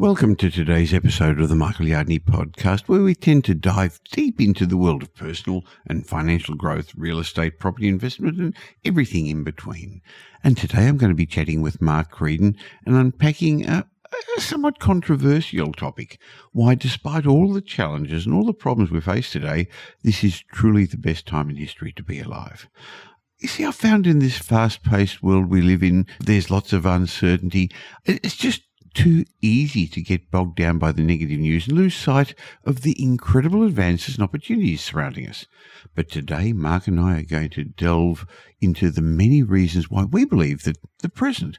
Welcome to today's episode of the Michael Yardney podcast, where we tend to dive deep into the world of personal and financial growth, real estate, property investment, and everything in between. And today I'm going to be chatting with Mark Creedon and unpacking a somewhat controversial topic: why, despite all the challenges and all the problems we face today, this is truly the best time in history to be alive. You see, I found in this fast-paced world we live in, there's lots of uncertainty. It's just too easy to get bogged down by the negative news and lose sight of the incredible advances and opportunities surrounding us. But today, Mark and I are going to delve into the many reasons why we believe that the present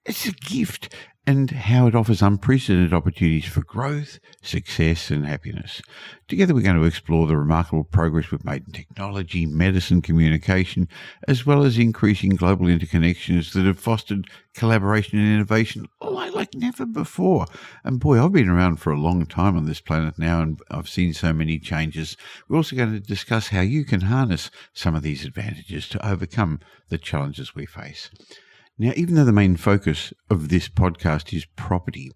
is a gift and how it offers unprecedented opportunities for growth, success, and happiness. Together, we're going to explore the remarkable progress we've made in technology, medicine, communication, as well as increasing global interconnections that have fostered collaboration and innovation like never before. And boy, I've been around for a long time on this planet now, and I've seen so many changes. We're also going to discuss how you can harness some of these advantages to overcome the challenges we face. Now, even though the main focus of this podcast is property,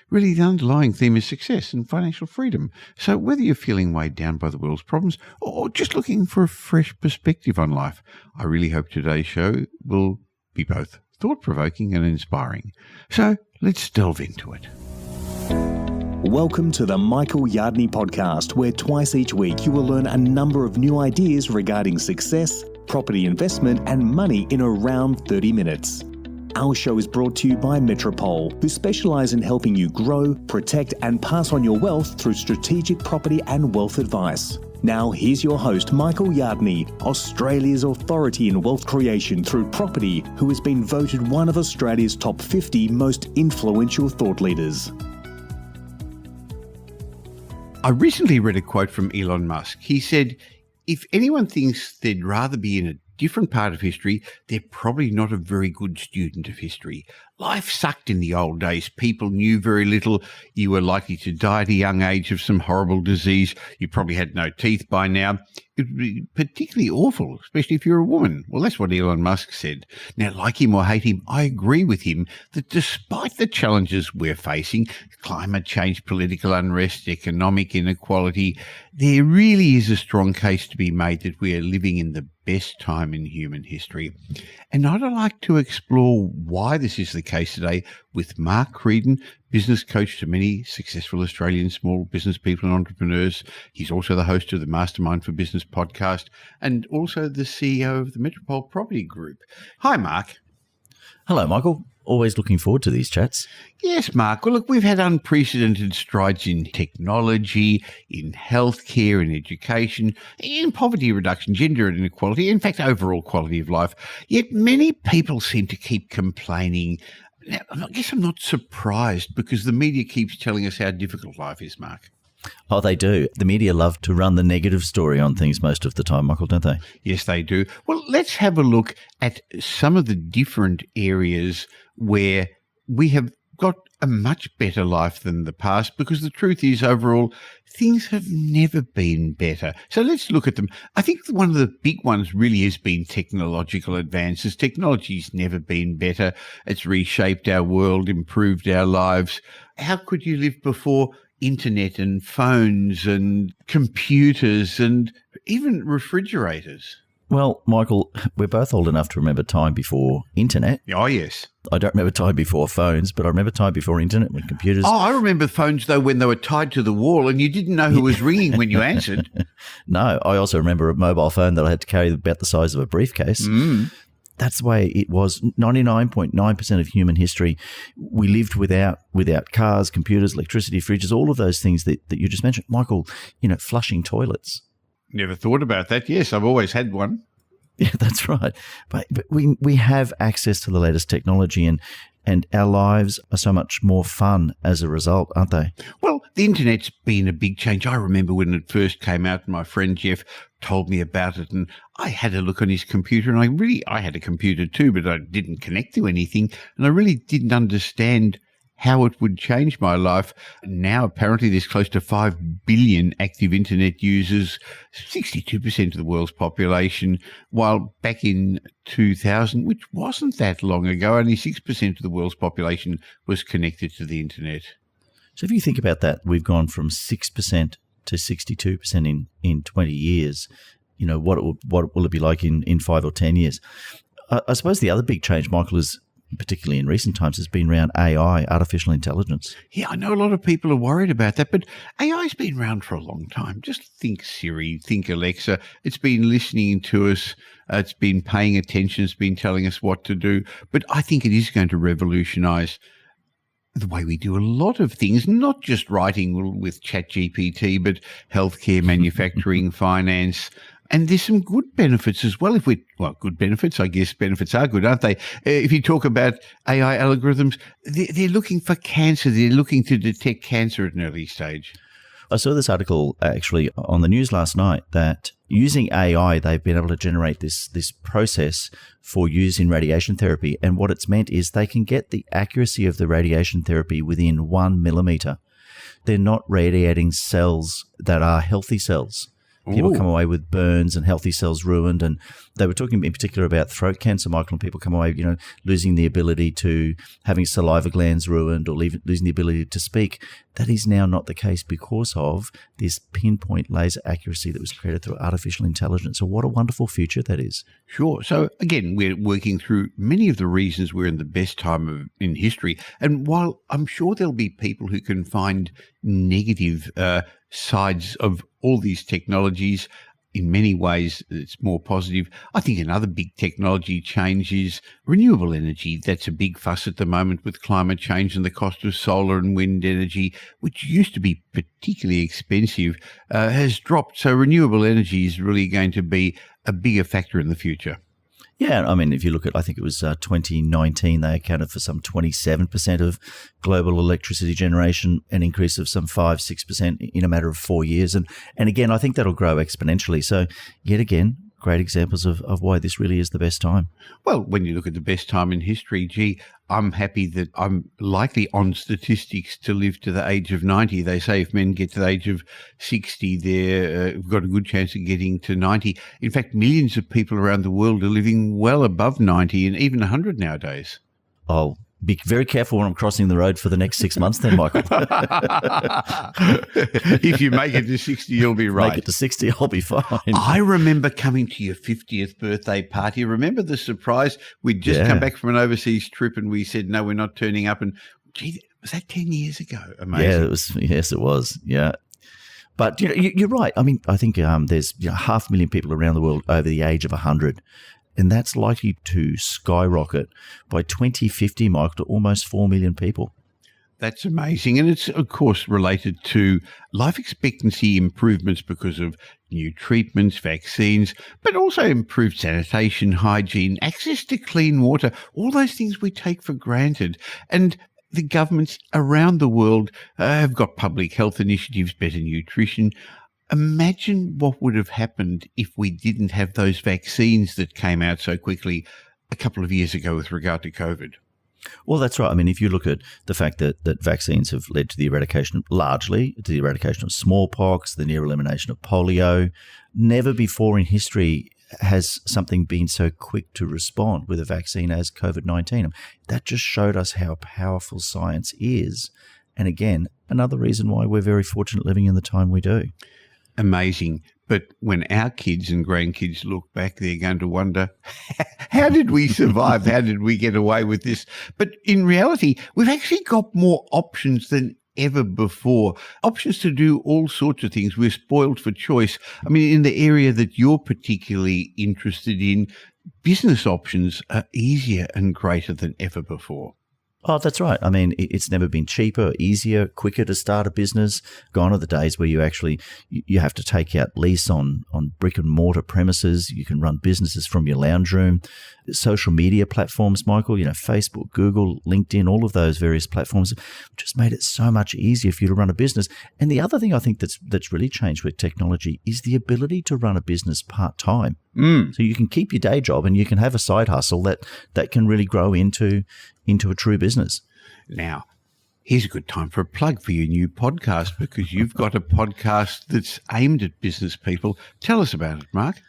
really the underlying theme is success and financial freedom. So whether you're feeling weighed down by the world's problems or just looking for a fresh perspective on life, I really hope today's show will be both thought-provoking and inspiring. So let's delve into it. Welcome to the Michael Yardney podcast, where twice each week you will learn a number of new ideas regarding success, property investment and money in around 30 minutes. Our show is brought to you by Metropole, who specialise in helping you grow, protect and pass on your wealth through strategic property and wealth advice. Now here's your host, Michael Yardney, Australia's authority in wealth creation through property, who has been voted one of Australia's top 50 most influential thought leaders. I recently read a quote from Elon Musk. He said, "If anyone thinks they'd rather be in a different part of history, they're probably not a very good student of history. Life sucked in the old days. People knew very little. You were likely to die at a young age of some horrible disease. You probably had no teeth by now. It would be particularly awful, especially if you're a woman." Well, that's what Elon Musk said. Now, like him or hate him, I agree with him that despite the challenges we're facing, climate change, political unrest, economic inequality, there really is a strong case to be made that we are living in the best time in human history. And I'd like to explore why this is the case today with Mark Creedon, business coach to many successful Australian small business people and entrepreneurs. He's also the host of the Mastermind for Business podcast and also the CEO of the Metropole Property Group. Hi, Mark. Hello, Michael. Always looking forward to these chats. Yes, Mark. Well, look, we've had unprecedented strides in technology, in healthcare, in education, in poverty reduction, gender inequality, in fact, overall quality of life. Yet many people seem to keep complaining. Now, I guess I'm not surprised because the media keeps telling us how difficult life is, Mark. Oh, they do. The media love to run the negative story on things most of the time, Michael, don't they? Yes, they do. Well, let's have a look at some of the different areas where we have got a much better life than the past, because the truth is, overall, things have never been better. So let's look at them. I think one of the big ones really has been technological advances. Technology's never been better. It's reshaped our world, improved our lives. How could you live before internet and phones and computers and even refrigerators? Well, Michael, we're both old enough to remember time before internet. Oh, yes. I don't remember time before phones, but I remember time before internet when computers... Oh, I remember phones, though, when they were tied to the wall and you didn't know who was ringing when you answered. No, I also remember a mobile phone that I had to carry about the size of a briefcase. That's the way it was. 99.9% of human history, we lived without cars, computers, electricity, fridges, all of those things that you just mentioned. Michael, flushing toilets. Never thought about that. Yes, I've always had one. Yeah, that's right. But we have access to the latest technology and our lives are so much more fun as a result, aren't they? Well, the internet's been a big change. I remember when it first came out, my friend Jeff told me about it and I had a look on his computer and I had a computer too, but I didn't connect to anything and I really didn't understand how it would change my life. Now, apparently, there's close to 5 billion active internet users, 62% of the world's population, while back in 2000, which wasn't that long ago, only 6% of the world's population was connected to the internet. So if you think about that, we've gone from 6% to 62% in 20 years. What will it be like in 5 or 10 years? I suppose the other big change, Michael, is particularly in recent times, has been around AI, artificial intelligence. Yeah, I know a lot of people are worried about that, but AI's been around for a long time. Just think Siri, think Alexa. It's been listening to us. It's been paying attention. It's been telling us what to do. But I think it is going to revolutionise the way we do a lot of things, not just writing with ChatGPT, but healthcare, manufacturing, finance. And there's some good benefits as well. Good benefits, I guess benefits are good, aren't they? If you talk about AI algorithms, they're looking for cancer. They're looking to detect cancer at an early stage. I saw this article actually on the news last night that using AI, they've been able to generate this process for use in radiation therapy. And what it's meant is they can get the accuracy of the radiation therapy within 1 millimeter. They're not radiating cells that are healthy cells. People come away with burns and healthy cells ruined. And they were talking in particular about throat cancer, Michael, and people come away, losing the ability to having saliva glands ruined or losing the ability to speak. That is now not the case because of this pinpoint laser accuracy that was created through artificial intelligence. So what a wonderful future that is. Sure. So again, we're working through many of the reasons we're in the best time in history. And while I'm sure there'll be people who can find negative sides of all these technologies, in many ways it's more positive. I think another big technology change is renewable energy. That's a big fuss at the moment with climate change, and the cost of solar and wind energy, which used to be particularly expensive, has dropped. So renewable energy is really going to be a bigger factor in the future. Yeah, I mean, if you look at, I think it was 2019, they accounted for some 27% of global electricity generation, an increase of some 5-6% in a matter of 4 years. And again, I think that'll grow exponentially. So yet again, great examples of why this really is the best time. Well, when you look at the best time in history, I'm happy that I'm likely on statistics to live to the age of 90. They say if men get to the age of 60, they've got a good chance of getting to 90. In fact, millions of people around the world are living well above 90 and even 100 nowadays. Oh, be very careful when I'm crossing the road for the next 6 months then, Michael. If you make it to 60, you'll be right. Make it to 60, I'll be fine. I remember coming to your 50th birthday party. Remember the surprise? We'd just come back from an overseas trip and we said, no, we're not turning up. And gee, was that 10 years ago? Amazing. Yeah, it was. Yes, it was. Yeah. But you're right. I mean, I think there's 500,000 people around the world over the age of 100. And that's likely to skyrocket by 2050, Mike, to almost 4 million people. That's amazing. And it's, of course, related to life expectancy improvements because of new treatments, vaccines, but also improved sanitation, hygiene, access to clean water, all those things we take for granted. And the governments around the world have got public health initiatives, better nutrition. Imagine what would have happened if we didn't have those vaccines that came out so quickly a couple of years ago with regard to COVID. Well, that's right. I mean, if you look at the fact that vaccines have led to the eradication, largely to the eradication of smallpox, the near elimination of polio, never before in history has something been so quick to respond with a vaccine as COVID-19. That just showed us how powerful science is. And again, another reason why we're very fortunate living in the time we do. Amazing. But when our kids and grandkids look back, they're going to wonder, how did we survive? How did we get away with this? But in reality, we've actually got more options than ever before. Options to do all sorts of things. We're spoiled for choice. I mean, in the area that you're particularly interested in, business options are easier and greater than ever before. Oh, that's right. I mean, it's never been cheaper, easier, quicker to start a business. Gone are the days where you actually you have to take out lease on brick and mortar premises. You can run businesses from your lounge room. Social media platforms, Michael, Facebook, Google, LinkedIn, all of those various platforms just made it so much easier for you to run a business. And the other thing I think that's really changed with technology is the ability to run a business part-time. So you can keep your day job and you can have a side hustle that can really grow into a true business. Now, here's a good time for a plug for your new podcast, because you've got a podcast that's aimed at business people. Tell us about it, Mark.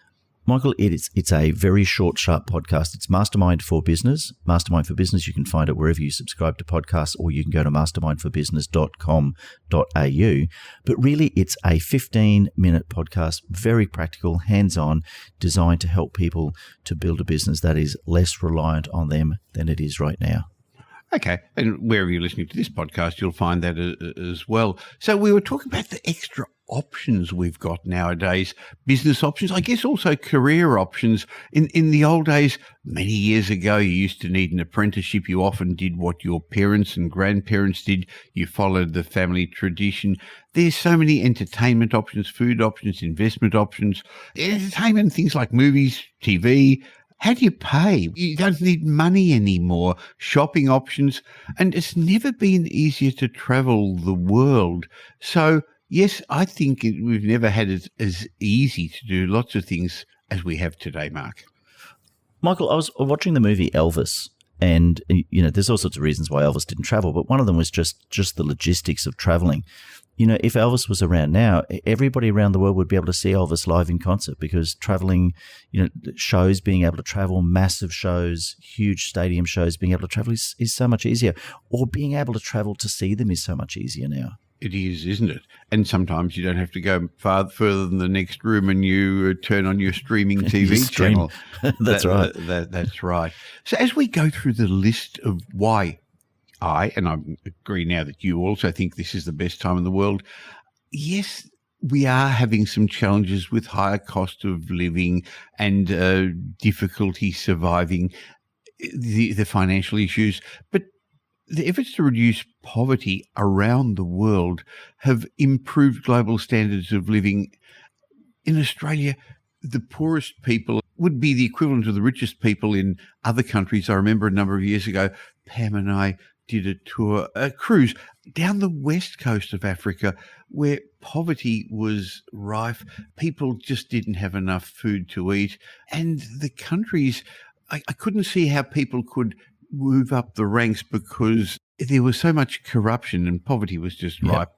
Michael, it's a very short, sharp podcast. It's Mastermind for Business. Mastermind for Business, you can find it wherever you subscribe to podcasts, or you can go to mastermindforbusiness.com.au. But really, it's a 15-minute podcast, very practical, hands-on, designed to help people to build a business that is less reliant on them than it is right now. Okay, and wherever you're listening to this podcast, you'll find that as well. So we were talking about the extra options we've got nowadays, business options, I guess also career options. In the old days, many years ago, you used to need an apprenticeship. You often did what your parents and grandparents did. You followed the family tradition. There's so many entertainment options, food options, investment options, entertainment, things like movies, TV. How do you pay? You don't need money anymore, shopping options, and it's never been easier to travel the world. So, yes, I think we've never had it as easy to do lots of things as we have today, Mark. Michael, I was watching the movie Elvis, and there's all sorts of reasons why Elvis didn't travel, but one of them was just the logistics of traveling. If Elvis was around now, everybody around the world would be able to see Elvis live in concert, because traveling, shows, being able to travel, massive shows, huge stadium shows, being able to travel is so much easier. Or being able to travel to see them is so much easier now. It is, isn't it? And sometimes you don't have to go further than the next room, and you turn on your streaming TV channel. That's right. That's right. So as we go through the list of why and I agree now that you also think this is the best time in the world, yes, we are having some challenges with higher cost of living and difficulty surviving the financial issues, but the efforts to reduce poverty around the world have improved global standards of living. In Australia, the poorest people would be the equivalent of the richest people in other countries. I remember a number of years ago, Pam and I did a cruise down the west coast of Africa where poverty was rife. People just didn't have enough food to eat. And the countries, I couldn't see how people could move up the ranks because there was so much corruption and poverty was just ripe.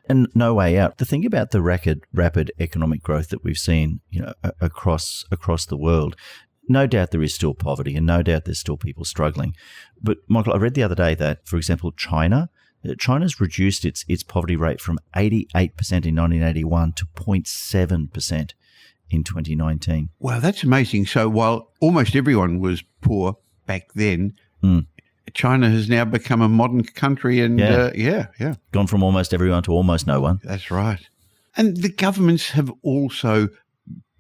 And no way out. The thing about the rapid economic growth that we've seen, across the world, no doubt there is still poverty, and no doubt there's still people struggling. But Michael, I read the other day that, for example, China's reduced its poverty rate from 88% in 1981 to 0.7% in 2019. Wow, that's amazing. So while almost everyone was poor back then, China has now become a modern country, and gone from almost everyone to almost no one. That's right. And the governments have also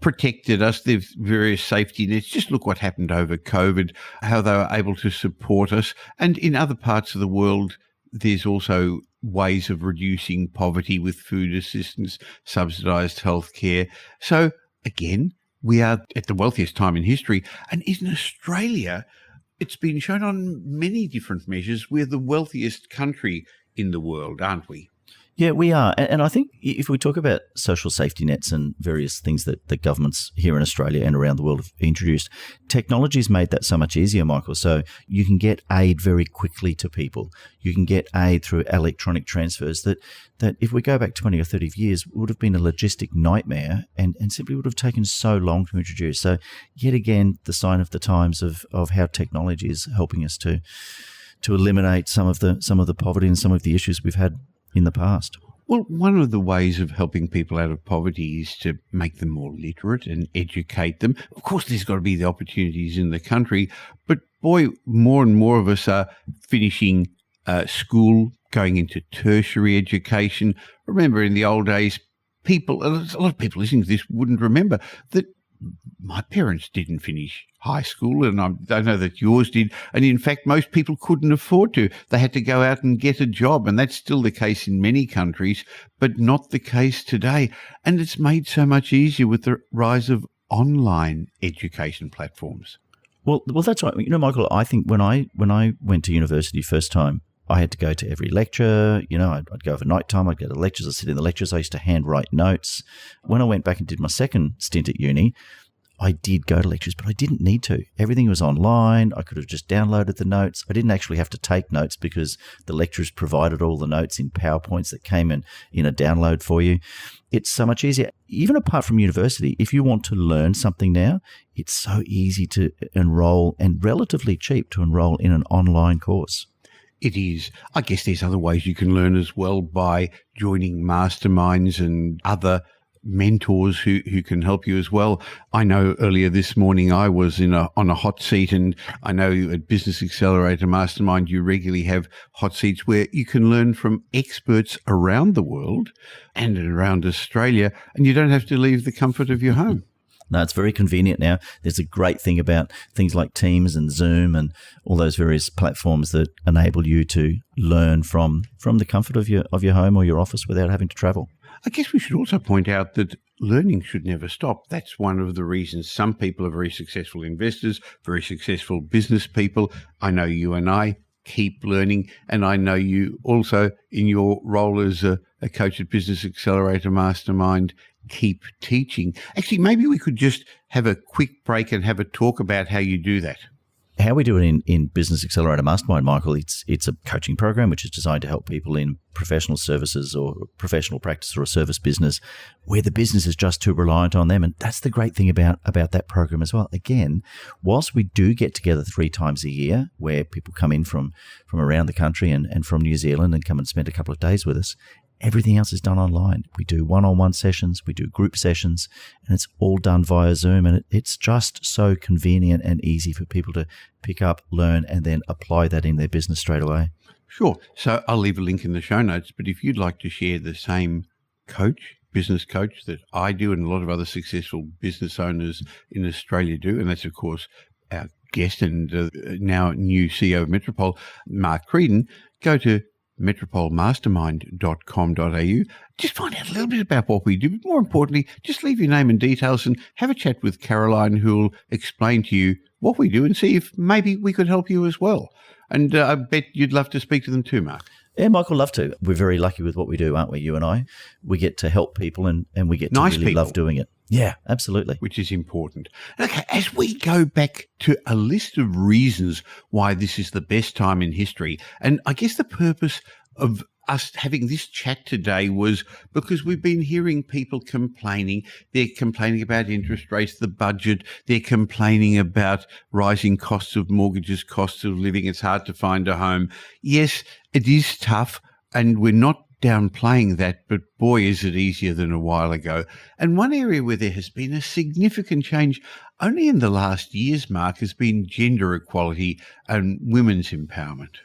protected us. There's various safety nets. Just look what happened over COVID, how they were able to support us. And in other parts of the world, there's also ways of reducing poverty with food assistance, subsidised healthcare. So again, we are at the wealthiest time in history. And in Australia, it's been shown on many different measures, we're the wealthiest country in the world, aren't we? Yeah, we are. And I think if we talk about social safety nets and various things that the governments here in Australia and around the world have introduced, technology's made that so much easier, Michael. So you can get aid very quickly to people. You can get aid through electronic transfers that if we go back 20 or 30 years, would have been a logistic nightmare and simply would have taken so long to introduce. So yet again, the sign of the times of how technology is helping us to eliminate some of the poverty and some of the issues we've had in the past. Well, one of the ways of helping people out of poverty is to make them more literate and educate them. Of course, there's got to be the opportunities in the country, but boy, more and more of us are finishing school, going into tertiary education. Remember, in the old days, a lot of people listening to this wouldn't remember that my parents didn't finish high school, and I don't know that yours did. And in fact, most people couldn't afford to. They had to go out and get a job, and that's still the case in many countries, but not the case today. And it's made so much easier with the rise of online education platforms. Well, that's right. Michael, I think when I went to university first time, I had to go to every lecture. I'd go over night time. I'd go to lectures. I'd sit in the lectures. I used to handwrite notes. When I went back and did my second stint at uni, I did go to lectures, but I didn't need to. Everything was online. I could have just downloaded the notes. I didn't actually have to take notes because the lecturers provided all the notes in PowerPoints that came in a download for you. It's so much easier. Even apart from university, if you want to learn something now, it's so easy to enroll and relatively cheap to enroll in an online course. It is. I guess there's other ways you can learn as well by joining masterminds and other mentors who can help you as well. I know earlier this morning I was on a hot seat, and I know at Business Accelerator Mastermind you regularly have hot seats where you can learn from experts around the world and around Australia, and you don't have to leave the comfort of your home. No, it's very convenient now. There's a great thing about things like Teams and Zoom and all those various platforms that enable you to learn from the comfort of your home or your office without having to travel. I guess we should also point out that learning should never stop. That's one of the reasons some people are very successful investors, very successful business people. I know you and I keep learning, and I know you also, in your role as a coach at Business Accelerator Mastermind, keep teaching. Actually, maybe we could just have a quick break and have a talk about how you do that. How we do it in Business Accelerator Mastermind, Michael, it's a coaching program which is designed to help people in professional services or professional practice or a service business where the business is just too reliant on them. And that's the great thing about that program as well. Again, whilst we do get together 3 times a year where people come in from around the country and from New Zealand and come and spend a couple of days with us, everything else is done online. We do one-on-one sessions, we do group sessions, and it's all done via Zoom. And it's just so convenient and easy for people to pick up, learn, and then apply that in their business straight away. Sure. So I'll leave a link in the show notes, but if you'd like to share the same business coach that I do and a lot of other successful business owners in Australia do, and that's, of course, our guest and now new CEO of Metropole, Mark Creedon, go to metropolemastermind.com.au. Just find out a little bit about what we do, but more importantly, just leave your name and details and have a chat with Caroline, who will explain to you what we do and see if maybe we could help you as well. And I bet you'd love to speak to them too, Mark. Yeah, Michael, love to. We're very lucky with what we do, aren't we, you and I? We get to help people and we get to really love doing it. Yeah, absolutely. Which is important. Okay, as we go back to a list of reasons why this is the best time in history, and I guess the purpose of us having this chat today was because we've been hearing people complaining. They're complaining about interest rates, the budget. They're complaining about rising costs of mortgages, costs of living. It's hard to find a home. Yes, it is tough, and we're not downplaying that, but boy, is it easier than a while ago. And one area where there has been a significant change only in the last years, Mark, has been gender equality and women's empowerment.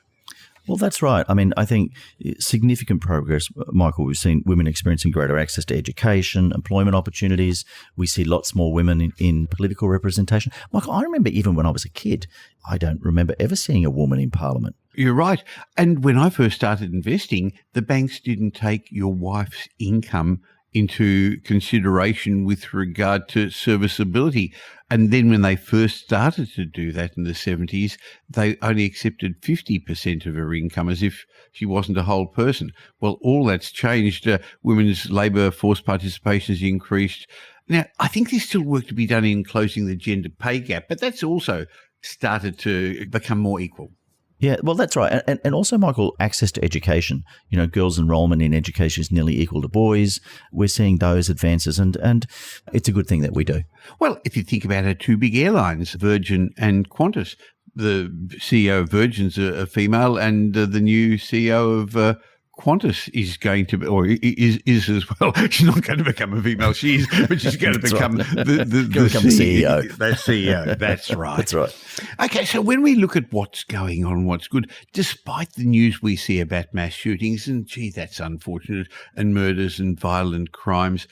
Well, that's right. I mean, I think significant progress, Michael. We've seen women experiencing greater access to education, employment opportunities. We see lots more women in political representation. Michael, I remember even when I was a kid, I don't remember ever seeing a woman in Parliament. You're right. And when I first started investing, the banks didn't take your wife's income into consideration with regard to serviceability. And then when they first started to do that in the 70s, they only accepted 50% of her income as if she wasn't a whole person. Well, all that's changed. Women's labour force participation has increased. Now, I think there's still work to be done in closing the gender pay gap, but that's also started to become more equal. Yeah, well, that's right. And also, Michael, access to education. You know, girls' enrollment in education is nearly equal to boys. We're seeing those advances, and it's a good thing that we do. Well, if you think about our 2 big airlines, Virgin and Qantas, the CEO of Virgin's a female, and the new CEO of Qantas is going to be, or is as well. She's not going to become a female, she is, but she's going to become right. the CEO. The CEO, that's right. That's right. Okay, so when we look at what's going on, what's good, despite the news we see about mass shootings, and gee, that's unfortunate, and murders and violent crimes,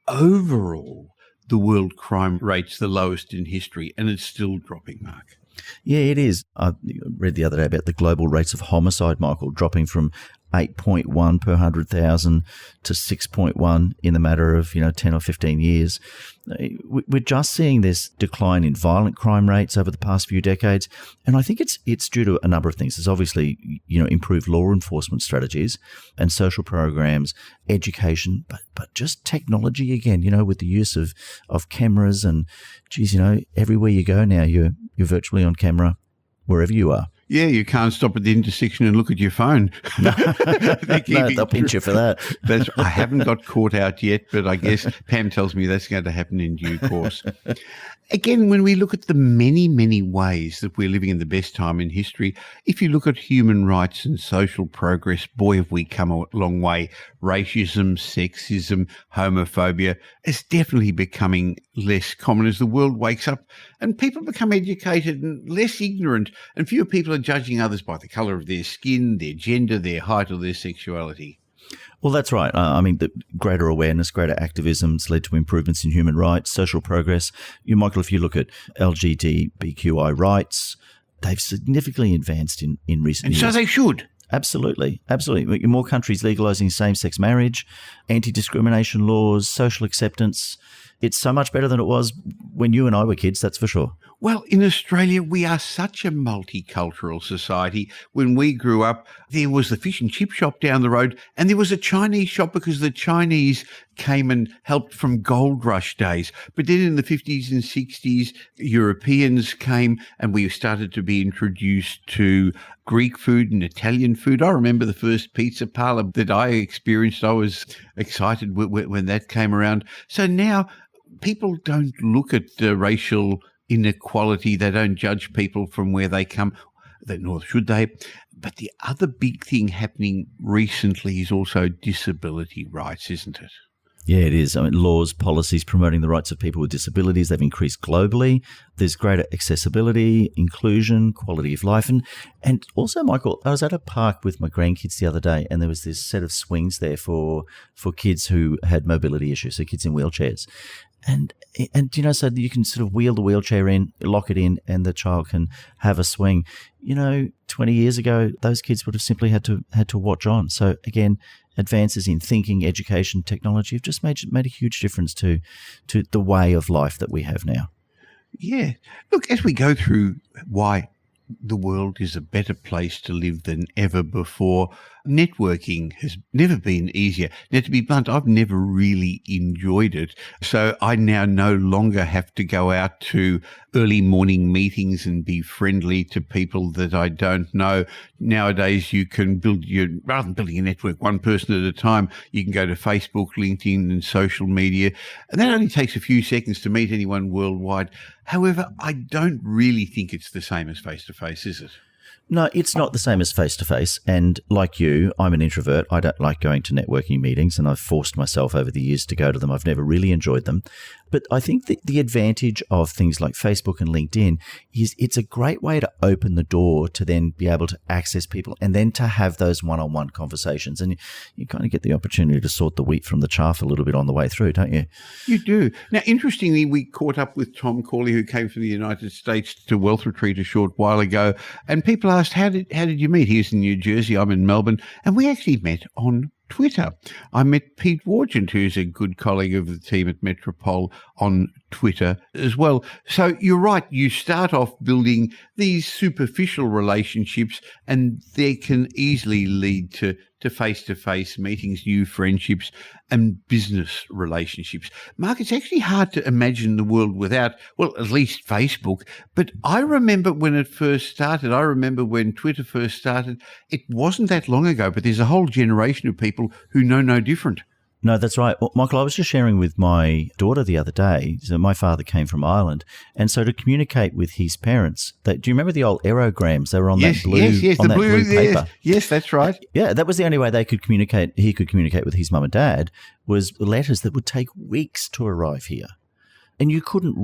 overall, the world crime rate's the lowest in history, and it's still dropping, Mark. Yeah, it is. I read the other day about the global rates of homicide, Michael, dropping from 8.1 per 100,000 to 6.1 in the matter of 10 or 15 years. We're just seeing this decline in violent crime rates over the past few decades, and I think it's due to a number of things. There's obviously improved law enforcement strategies and social programs, education, but just technology again. With the use of cameras and everywhere you go now, you're virtually on camera wherever you are. Yeah, you can't stop at the intersection and look at your phone. No, they'll pinch you for that. I haven't got caught out yet, but I guess Pam tells me that's going to happen in due course. Again, when we look at the many, many ways that we're living in the best time in history, if you look at human rights and social progress, boy, have we come a long way. Racism, sexism, homophobia is definitely becoming less common as the world wakes up and people become educated and less ignorant, and fewer people are judging others by the colour of their skin, their gender, their height or their sexuality. Well, that's right. The greater awareness, greater activism has led to improvements in human rights, social progress. Michael, if you look at LGBTQI rights, they've significantly advanced in recent years. And so they should. Absolutely. More countries legalising same-sex marriage, anti-discrimination laws, social acceptance. It's so much better than it was when you and I were kids, that's for sure. Well, in Australia, we are such a multicultural society. When we grew up, there was the fish and chip shop down the road, and there was a Chinese shop because the Chinese came and helped from gold rush days. But then in the 50s and 60s, Europeans came and we started to be introduced to Greek food and Italian food. I remember the first pizza parlor that I experienced. I was excited when that came around. So now people don't look at the racial inequality. They don't judge people from where they come, nor should they. But the other big thing happening recently is also disability rights, isn't it? Yeah, it is. Laws, policies promoting the rights of people with disabilities, they've increased globally. There's greater accessibility, inclusion, quality of life. And also, Michael, I was at a park with my grandkids the other day, and there was this set of swings there for kids who had mobility issues, so kids in wheelchairs. And so you can sort of wheel the wheelchair in, lock it in, and the child can have a swing. 20 years ago, those kids would have simply had to watch on. So again, advances in thinking, education, technology have just made a huge difference to the way of life that we have now. Yeah. Look, as we go through why the world is a better place to live than ever before, networking has never been easier. Now, to be blunt, I've never really enjoyed it. So I now no longer have to go out to early morning meetings and be friendly to people that I don't know. Nowadays, you can rather than building a network one person at a time, you can go to Facebook, LinkedIn and social media. And that only takes a few seconds to meet anyone worldwide. However, I don't really think it's the same as face-to-face, is it? No, it's not the same as face-to-face. And like you, I'm an introvert. I don't like going to networking meetings, and I've forced myself over the years to go to them. I've never really enjoyed them. But I think that the advantage of things like Facebook and LinkedIn is it's a great way to open the door to then be able to access people and then to have those one-on-one conversations. And you kind of get the opportunity to sort the wheat from the chaff a little bit on the way through, don't you? You do. Now, interestingly, we caught up with Tom Corley, who came from the United States to Wealth Retreat a short while ago. And people asked, how did you meet? He was in New Jersey, I'm in Melbourne. And we actually met on Twitter. I met Pete Wargent, who's a good colleague of the team at Metropole, on Twitter as well. So you're right, you start off building these superficial relationships and they can easily lead to face-to-face meetings, new friendships and business relationships. Mark, it's actually hard to imagine the world without, well, at least Facebook. But I remember when it first started, I remember when Twitter first started, it wasn't that long ago, but there's a whole generation of people who know no different. No, that's right. Well, Michael, I was just sharing with my daughter the other day. So my father came from Ireland. And so to communicate with his parents, do you remember the old aerograms? They were on that blue, blue paper. Yes, that's right. Yeah, that was the only way they could communicate. He could communicate with his mum and dad, was letters that would take weeks to arrive here. And you couldn't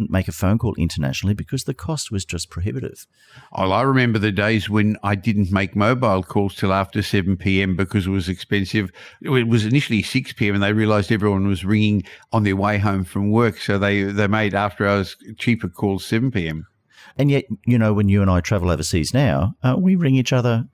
make a phone call internationally because the cost was just prohibitive. Oh, I remember the days when I didn't make mobile calls till after 7 p.m. because it was expensive. It was initially 6 p.m. and they realised everyone was ringing on their way home from work. So they made after hours cheaper calls 7 p.m. And yet, when you and I travel overseas now, we ring each other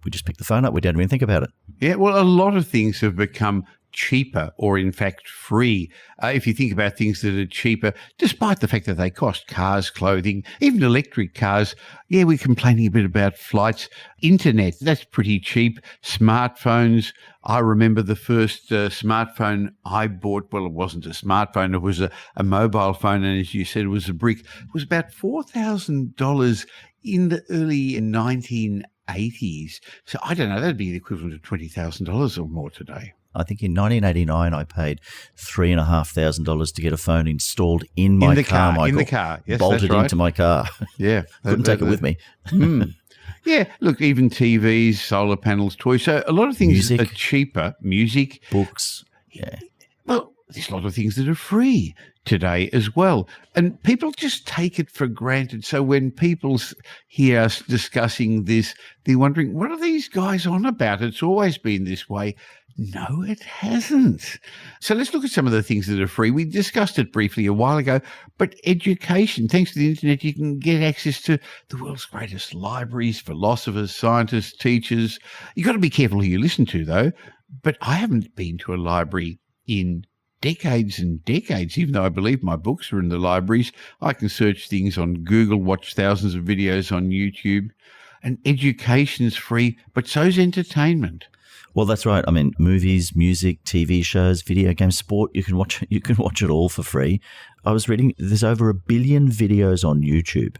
we just pick the phone up. We don't even think about it. Yeah, well, a lot of things have become cheaper or, in fact, free. If you think about things that are cheaper, despite the fact that they cost, cars, clothing, even electric cars. Yeah, we're complaining a bit about flights. Internet, that's pretty cheap. Smartphones. I remember the first smartphone I bought. Well, it wasn't a smartphone. It was a mobile phone. And as you said, it was a brick. It was about $4,000 in the early 1980s. So I don't know, that'd be the equivalent of $20,000 or more today. I think in 1989, I paid $3,500 to get a phone installed in my car, Michael. In the car, yes, bolted that's right. into my car. Yeah. Couldn't take it with me. Yeah, look, even TVs, solar panels, toys. So a lot of things are cheaper. Music. Books. Yeah. Well, there's a lot of things that are free today as well. And people just take it for granted. So when people hear us discussing this, they're wondering, what are these guys on about? It's always been this way. No, it hasn't. So let's look at some of the things that are free. We discussed it briefly a while ago, but education, thanks to the internet, you can get access to the world's greatest libraries, philosophers, scientists, teachers. You've got to be careful who you listen to, though. But I haven't been to a library in decades and decades, even though I believe my books are in the libraries. I can search things on Google, watch thousands of videos on YouTube. And education's free, but so's entertainment. Well, that's right. I mean, movies, music, TV shows, video games, sport, you can watch it all for free. I was reading there's over 1 billion videos on YouTube.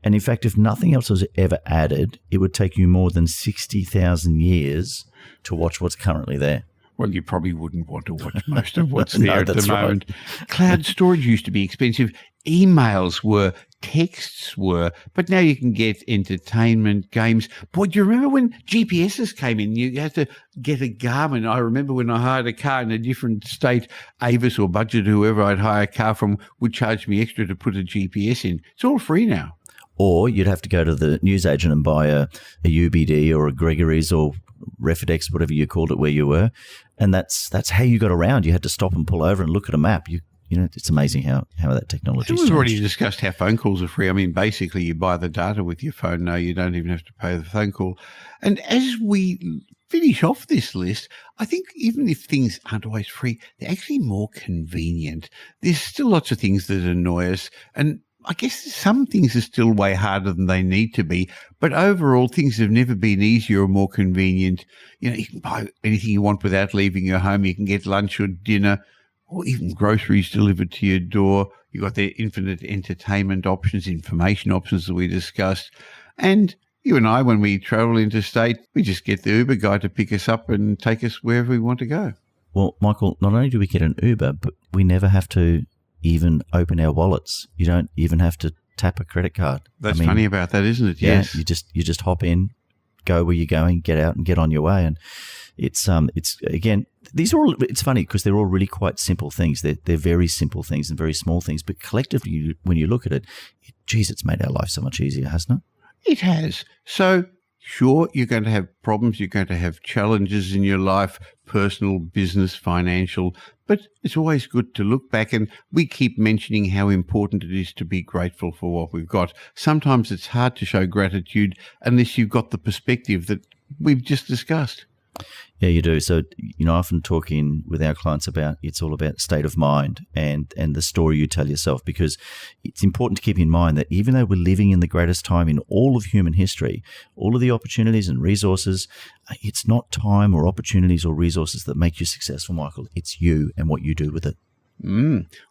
And in fact, if nothing else was ever added, it would take you more than 60,000 years to watch what's currently there. Well, you probably wouldn't want to watch most of what's there at the moment. Right. Cloud storage used to be expensive. Emails were, texts were, but now you can get entertainment, games. Boy, do you remember when GPSs came in? You had to get a Garmin. I remember when I hired a car in a different state, Avis or Budget, whoever I'd hire a car from would charge me extra to put a GPS in. It's all free now. Or you'd have to go to the newsagent and buy a UBD or a Gregory's or Refidex, whatever you called it, where you were. And that's how you got around. You had to stop and pull over and look at a map. You know, it's amazing how that technology has changed. We've already discussed how phone calls are free. I mean, basically, you buy the data with your phone now. You don't even have to pay the phone call. And as we finish off this list, I think even if things aren't always free, they're actually more convenient. There's still lots of things that annoy us. And I guess some things are still way harder than they need to be. But overall, things have never been easier or more convenient. You know, you can buy anything you want without leaving your home. You can get lunch or dinner, or even groceries delivered to your door. You've got the infinite entertainment options, information options that we discussed. And you and I, when we travel interstate, we just get the Uber guy to pick us up and take us wherever we want to go. Well, Michael, not only do we get an Uber, but we never have to even open our wallets. You don't even have to tap a credit card. That's funny about that, isn't it? Yes. Yeah, you just hop in, go where you're going, get out and get on your way. And it's again, these are all, it's funny because they're all really quite simple things. They're very simple things and very small things, but collectively, when you look at it, geez, it's made our life so much easier, hasn't it? It has. So sure, you're going to have problems, you're going to have challenges in your life, personal, business, financial, but it's always good to look back, and we keep mentioning how important it is to be grateful for what we've got. Sometimes it's hard to show gratitude unless you've got the perspective that we've just discussed. Yeah, you do. So, you know, I often talking with our clients about it's all about state of mind and the story you tell yourself, because it's important to keep in mind that even though we're living in the greatest time in all of human history, all of the opportunities and resources, it's not time or opportunities or resources that make you successful, Michael. It's you and what you do with it.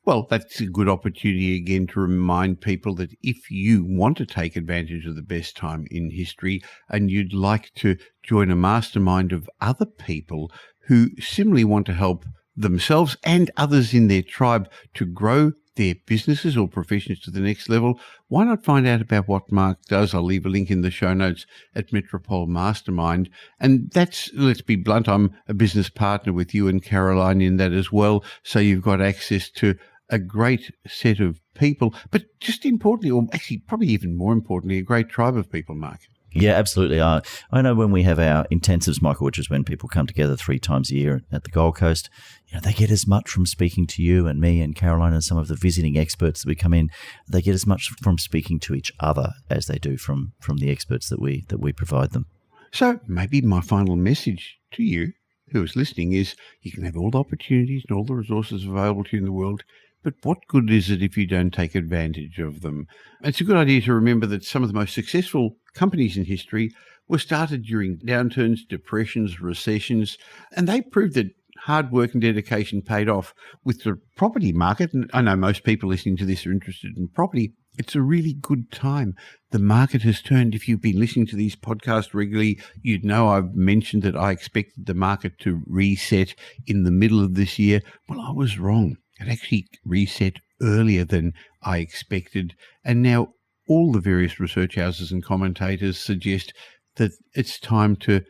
Well, that's a good opportunity again to remind people that if you want to take advantage of the best time in history and you'd like to join a mastermind of other people who similarly want to help themselves and others in their tribe to grow their businesses or professions to the next level, why not find out about what Mark does? I'll leave a link in the show notes at Metropole Mastermind. And that's, let's be blunt, I'm a business partner with you and Caroline in that as well. So you've got access to a great set of people, but just importantly, or actually probably even more importantly, a great tribe of people, Mark. Yeah, absolutely. I know when we have our intensives, Michael, which is when people come together 3 times a year at the Gold Coast, you know, they get as much from speaking to you and me and Caroline and some of the visiting experts that we come in. They get as much from speaking to each other as they do from the experts that we provide them. So maybe my final message to you who is listening is you can have all the opportunities and all the resources available to you in the world, but what good is it if you don't take advantage of them? It's a good idea to remember that some of the most successful companies in history were started during downturns, depressions, recessions, and they proved that hard work and dedication paid off. With the property market, and I know most people listening to this are interested in property, it's a really good time. The market has turned. If you've been listening to these podcasts regularly, you'd know I've mentioned that I expected the market to reset in the middle of this year. Well, I was wrong. It actually reset earlier than I expected. And now all the various research houses and commentators suggest that it's time to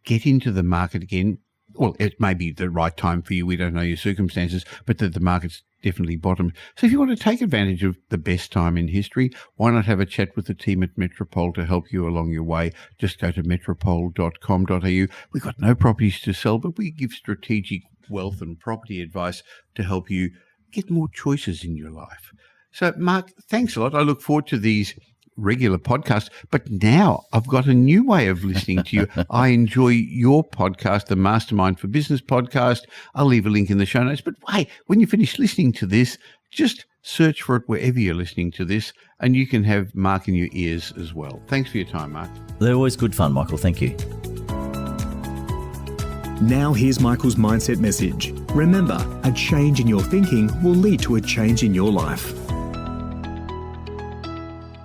get into the market again. Well, it may be the right time for you. We don't know your circumstances, but that the market's definitely bottomed. So if you want to take advantage of the best time in history, why not have a chat with the team at Metropole to help you along your way? Just go to metropole.com.au. We've got no properties to sell, but we give strategic wealth and property advice to help you get more choices in your life. So, Mark, thanks a lot. I look forward to these regular podcast, but now I've got a new way of listening to you. I enjoy your podcast, the Mastermind for Business podcast. I'll leave a link in the show notes, but hey, when you finish listening to this, just search for it wherever you're listening to this, and you can have Mark in your ears as well. Thanks for your time, Mark. They're always good fun, Michael. Thank you. Now here's Michael's mindset message. Remember, a change in your thinking will lead to a change in your life.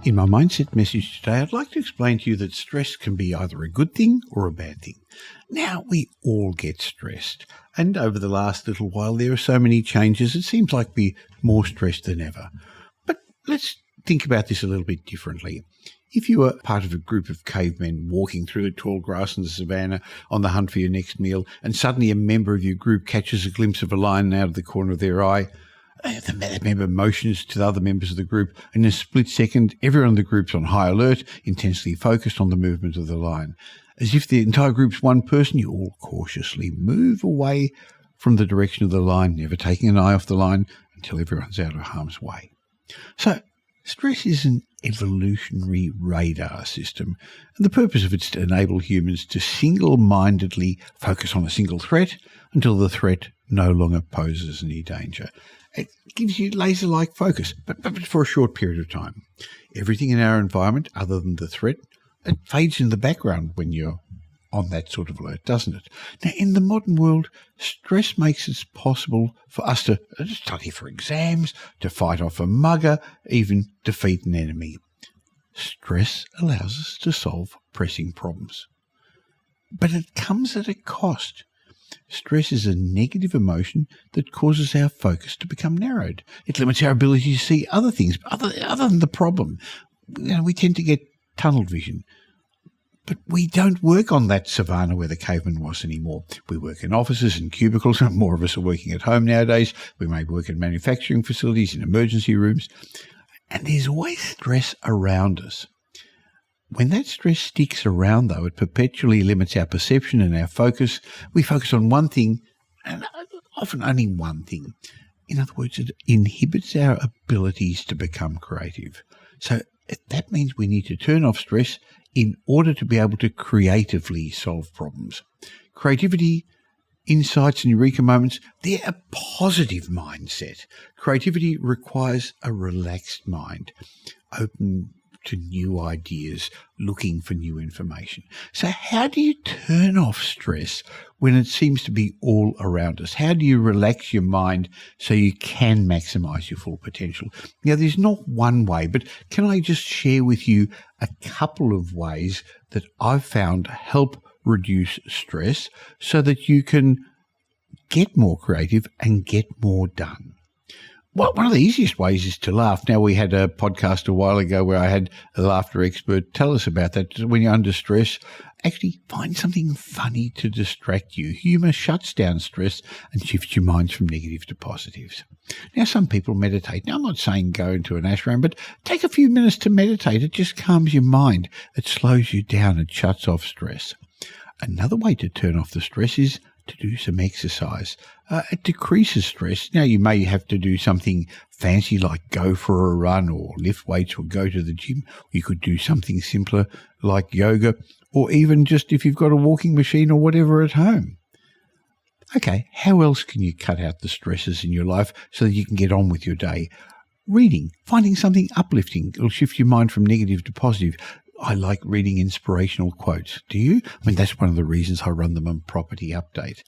In my mindset message today, I'd like to explain to you that stress can be either a good thing or a bad thing. Now, we all get stressed, and over the last little while there are so many changes, it seems like we're more stressed than ever. But let's think about this a little bit differently. If you were part of a group of cavemen walking through the tall grass in the savannah on the hunt for your next meal, and suddenly a member of your group catches a glimpse of a lion out of the corner of their eye, the member motions to the other members of the group. In a split second, everyone in the group's on high alert, intensely focused on the movement of the lion. As if the entire group's one person, you all cautiously move away from the direction of the lion, never taking an eye off the lion until everyone's out of harm's way. So, stress is an evolutionary radar system, and the purpose of it is to enable humans to single-mindedly focus on a single threat until the threat no longer poses any danger. It gives you laser-like focus, but for a short period of time. Everything in our environment, other than the threat, it fades in the background when you're on that sort of alert, doesn't it? Now, in the modern world, stress makes it possible for us to study for exams, to fight off a mugger, even defeat an enemy. Stress allows us to solve pressing problems. But it comes at a cost. Stress is a negative emotion that causes our focus to become narrowed. It limits our ability to see other things other than the problem. We tend to get tunnel vision. But we don't work on that savannah where the caveman was anymore. We work in offices and cubicles. More of us are working at home nowadays. We may work in manufacturing facilities, in emergency rooms. And there's always stress around us. When that stress sticks around, though, it perpetually limits our perception and our focus. We focus on one thing, and often only one thing. In other words, it inhibits our abilities to become creative. So that means we need to turn off stress in order to be able to creatively solve problems. Creativity, insights and eureka moments, they're a positive mindset. Creativity requires a relaxed mind, open to new ideas, looking for new information. So how do you turn off stress when it seems to be all around us? How do you relax your mind so you can maximize your full potential? Now, there's not one way, but can I just share with you a couple of ways that I've found help reduce stress so that you can get more creative and get more done? Well, one of the easiest ways is to laugh. Now, we had a podcast a while ago where I had a laughter expert tell us about that. When you're under stress, actually find something funny to distract you. Humour shuts down stress and shifts your minds from negative to positives. Now, some people meditate. Now, I'm not saying go into an ashram, but take a few minutes to meditate. It just calms your mind. It slows you down. It shuts off stress. Another way to turn off the stress is to do some exercise. It decreases stress. Now, you may have to do something fancy like go for a run or lift weights or go to the gym. You could do something simpler like yoga, or even just if you've got a walking machine or whatever at home. Okay, how else can you cut out the stresses in your life so that you can get on with your day? Reading, finding something uplifting. It'll shift your mind from negative to positive. I like reading inspirational quotes. Do you? I mean, that's one of the reasons I run them on Property Update.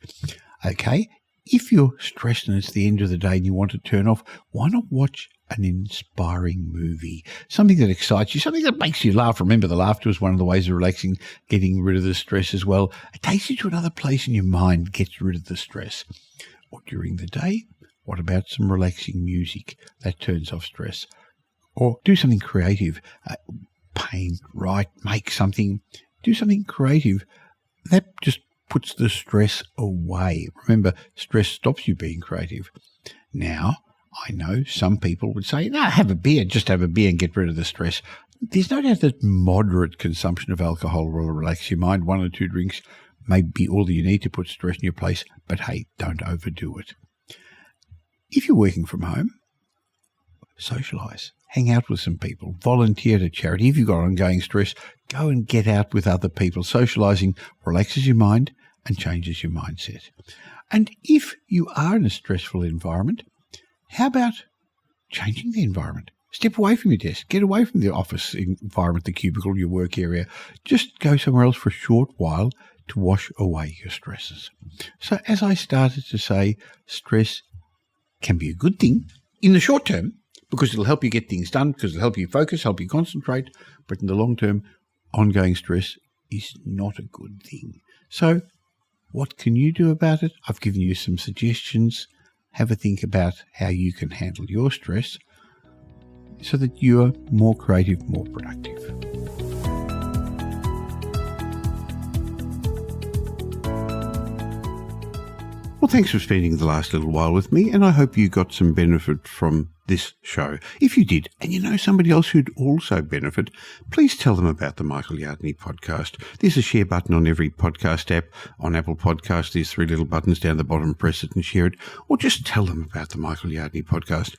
Okay, if you're stressed and it's the end of the day and you want to turn off, why not watch an inspiring movie? Something that excites you, something that makes you laugh. Remember, the laughter is one of the ways of relaxing, getting rid of the stress as well. It takes you to another place in your mind, gets rid of the stress. Or during the day, what about some relaxing music that turns off stress? Or do something creative. Paint, write, make something. Do something creative. That just puts the stress away. Remember, stress stops you being creative. Now, I know some people would say, no, have a beer, just have a beer and get rid of the stress. There's no doubt that moderate consumption of alcohol will relax your mind. 1 or 2 drinks may be all that you need to put stress in your place, but hey, don't overdo it. If you're working from home, socialise, hang out with some people, volunteer at a charity. If you've got ongoing stress, go and get out with other people. Socialising relaxes your mind and changes your mindset. And if you are in a stressful environment, how about changing the environment? Step away from your desk. Get away from the office environment, the cubicle, your work area. Just go somewhere else for a short while to wash away your stresses. So as I started to say, stress can be a good thing in the short term because it'll help you get things done, because it'll help you focus, help you concentrate. But in the long term, ongoing stress is not a good thing. So what can you do about it? I've given you some suggestions. Have a think about how you can handle your stress so that you are more creative, more productive. Well, thanks for spending the last little while with me, and I hope you got some benefit from this show. If you did, and you know somebody else who'd also benefit, please tell them about the Michael Yardney podcast. There's a share button on every podcast app. On Apple Podcasts, there's 3 little buttons down the bottom. Press it and share it, or just tell them about the Michael Yardney podcast.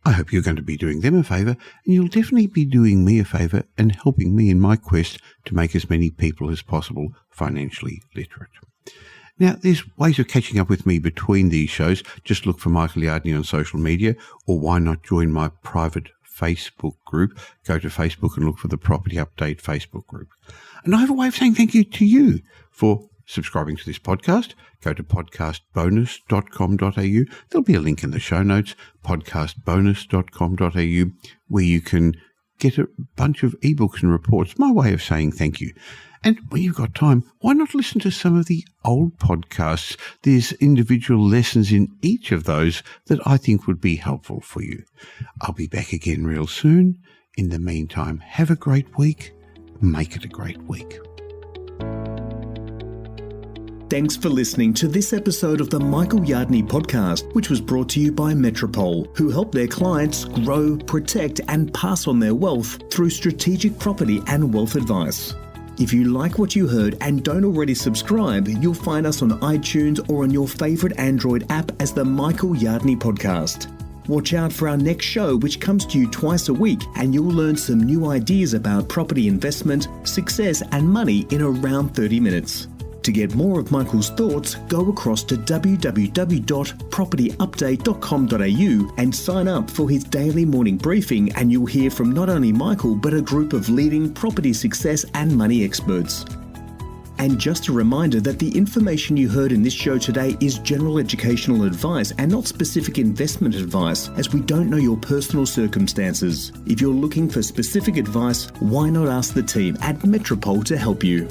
I hope you're going to be doing them a favour, and you'll definitely be doing me a favour and helping me in my quest to make as many people as possible financially literate. Now, there's ways of catching up with me between these shows. Just look for Michael Yardney on social media, or why not join my private Facebook group? Go to Facebook and look for the Property Update Facebook group. And I have a way of saying thank you to you for subscribing to this podcast. Go to podcastbonus.com.au. There'll be a link in the show notes, podcastbonus.com.au, where you can get a bunch of ebooks and reports. My way of saying thank you. And when you've got time, why not listen to some of the old podcasts? There's individual lessons in each of those that I think would be helpful for you. I'll be back again real soon. In the meantime, have a great week. Make it a great week. Thanks for listening to this episode of the Michael Yardney podcast, which was brought to you by Metropole, who help their clients grow, protect, and pass on their wealth through strategic property and wealth advice. If you like what you heard and don't already subscribe, you'll find us on iTunes or on your favourite Android app as the Michael Yardney podcast. Watch out for our next show, which comes to you twice a week, and you'll learn some new ideas about property investment, success, and money in around 30 minutes. To get more of Michael's thoughts, go across to www.propertyupdate.com.au and sign up for his daily morning briefing, and you'll hear from not only Michael but a group of leading property success and money experts. And just a reminder that the information you heard in this show today is general educational advice and not specific investment advice, as we don't know your personal circumstances. If you're looking for specific advice, why not ask the team at Metropole to help you?